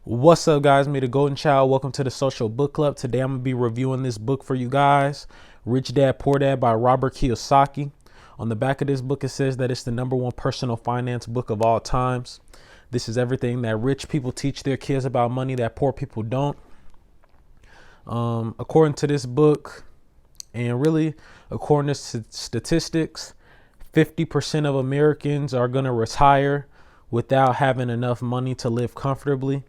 What's up, guys? Me, the Golden Child. Welcome to the Social Book Club. Today I'm going to be reviewing this book for you guys, Rich Dad, Poor Dad by Robert Kiyosaki. On the back of this book, it says that it's the #1 personal finance book of all times. This is everything that rich people teach their kids about money that poor people don't. According to this book, and really according to statistics, 50% of Americans are going to retire without having enough money to live comfortably.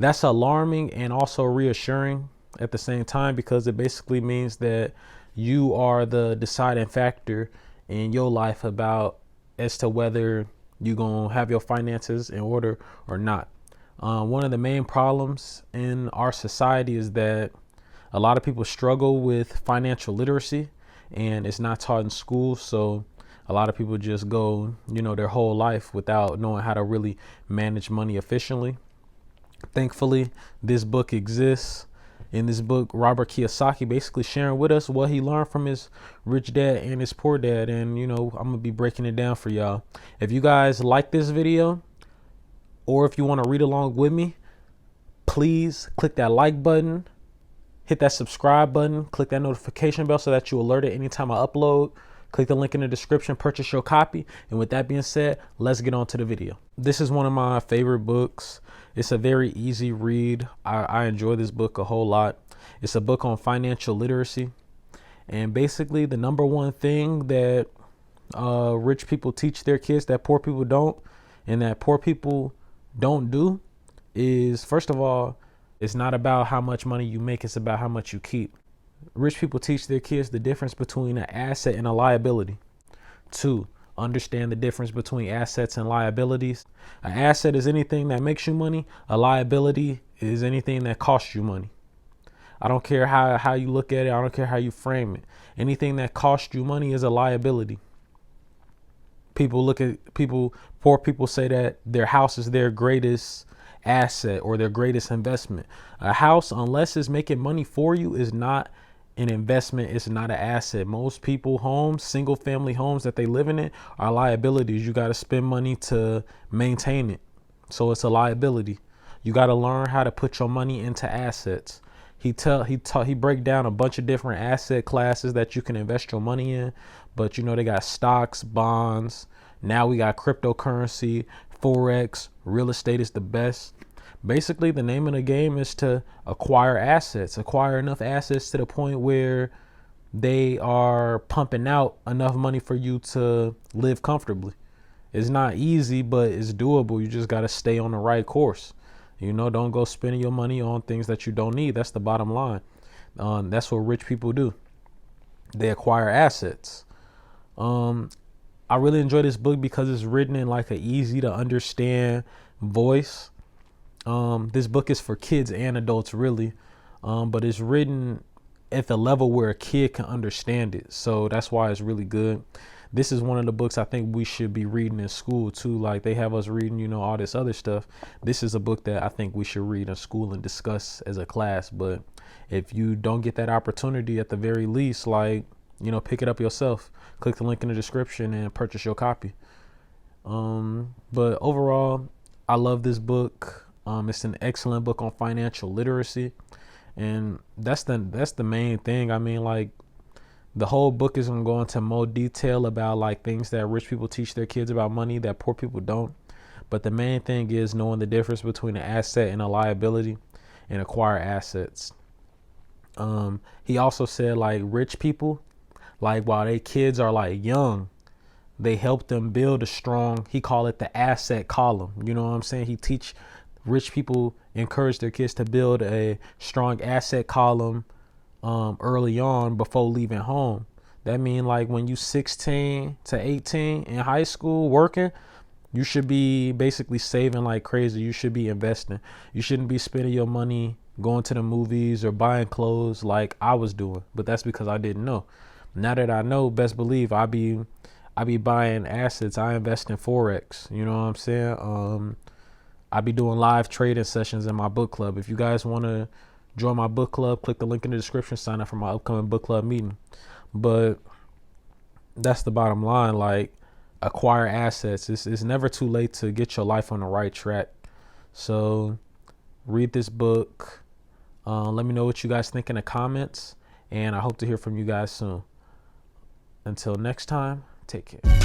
That's alarming and also reassuring at the same time, because it basically means that you are the deciding factor in your life about as to whether you're going to have your finances in order or not. One of the main problems in our society is that a lot of people struggle with financial literacy and it's not taught in school. So a lot of people just go, their whole life without knowing how to really manage money efficiently. Thankfully, this book exists. In this book, Robert Kiyosaki basically sharing with us what he learned from his rich dad and his poor dad. And, I'm going to be breaking it down for y'all. If you guys like this video, or if you want to read along with me, please click that like button, hit that subscribe button, click that notification bell so that you're alerted anytime I upload. Click the link in the description, purchase your copy. And with that being said, let's get on to the video. This is one of my favorite books. It's a very easy read. I enjoy this book a whole lot. It's a book on financial literacy. And basically the #1 thing that rich people teach their kids that poor people don't, and that poor people don't do, is, first of all, it's not about how much money you make. It's about how much you keep. Rich people teach their kids the difference between an asset and a liability. 2, understand the difference between assets and liabilities. An asset is anything that makes you money. A liability is anything that costs you money. I don't care how you look at it. I don't care how you frame it. Anything that costs you money is a liability. Poor people say that their house is their greatest asset or their greatest investment. A house, unless it's making money for you, is not an investment. It's not an asset. Most people homes, single family homes that they live in, are liabilities. You got to spend money to maintain it. So it's a liability. You got to learn how to put your money into assets. He break down a bunch of different asset classes that you can invest your money in, but they got stocks, bonds. Now we got cryptocurrency, Forex, real estate is the best. Basically, the name of the game is to acquire enough assets to the point where they are pumping out enough money for you to live comfortably. It's not easy, but it's doable. You just got to stay on the right course. Don't go spending your money on things that you don't need. That's the bottom line. That's what rich people do. They acquire assets. I really enjoy this book because it's written in like an easy to understand voice. This book is for kids and adults, really, but it's written at the level where a kid can understand it. So that's why it's really good. This is one of the books I think we should be reading in school too. Like they have us reading, all this other stuff. This is a book that I think we should read in school and discuss as a class. But if you don't get that opportunity, at the very least, pick it up yourself. Click the link in the description and purchase your copy. But overall, I love this book. It's an excellent book on financial literacy, and that's the main thing. I mean, the whole book is going to go into more detail about things that rich people teach their kids about money that poor people don't. But the main thing is knowing the difference between an asset and a liability, and acquire assets. He also said rich people, while they kids are young, they help them build a strong, he call it the asset column. You know what I'm saying? Rich people encourage their kids to build a strong asset column early on before leaving home. That means when you 16 to 18 in high school working, you should be basically saving like crazy. You should be investing. You shouldn't be spending your money going to the movies or buying clothes like I was doing. But that's because I didn't know. Now that I know, best believe I be buying assets. I invest in Forex. You know what I'm saying? I be doing live trading sessions in my book club. If you guys want to join my book club, click the link in the description, sign up for my upcoming book club meeting. But that's the bottom line. Acquire assets. It's never too late to get your life on the right track. So Read this book. Let me know what you guys think in the comments, and I hope to hear from you guys soon. Until next time, take care.